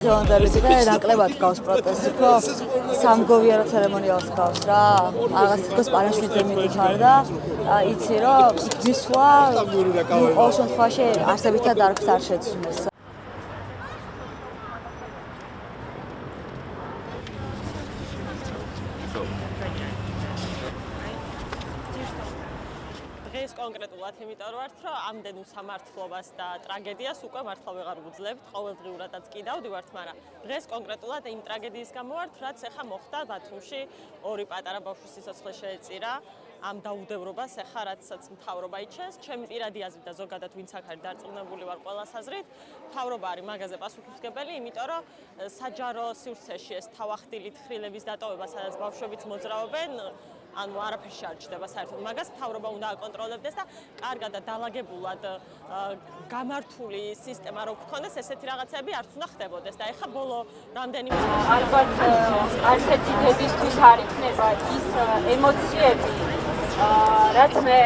Ჟონდალები და ნაკლებად გავს პროტესტი, რომ სამგოვიერო ცერემონიალს გავს რა. Რაღაც თქოს პარაშვიდზე მიდიხარ და იცი რომ მისვლა ყოველ შემთხვევაში არსებითად არც არ შეცვლის. დღეს კონკრეტულად იმიტომ ვართ, რომ ამდენ უსამართლობას და ტრაგედიას უკვე მართლა ვეღარ ვუძლებთ, ყოველდღიურადაც კი დავდივართ, მაგრამ დღეს კონკრეტულად იმ ტრაგედიის გამო ვართ, რაც ახლა მოხდა ბათუმში, ორი პატარა ბავშვის სიცოცხლე შეეწირა. ამ დაუდევრობას ახლა რაცაც მთავრობა იჩენს, ჩემი პირადი აზრით და ზოგადად ვინც აქ არის დარწმუნებული ვარ ყველას აზრით, მთავრობა არის მაგაზე პასუხისმგებელი, იმიტომ რომ საჯარო სივრცეში ეს თავახტილით ხილების დატოვება, სადაც ბავშვებიც მოძრაობენ, ანუ არაფერში არ ჩდება საერთოდ მაგას მთავრობა უნდა აკონტროლებდეს და კარგად და დალაგებულად გამართული სისტემა რო გქონდეს ესეთი რაღაცები არც უნდა ხდებოდეს და ეხა ბოლო რამდენიმე ალბათ არც ერთი დედისთვის არ იქნება ის ემოციები რაც მე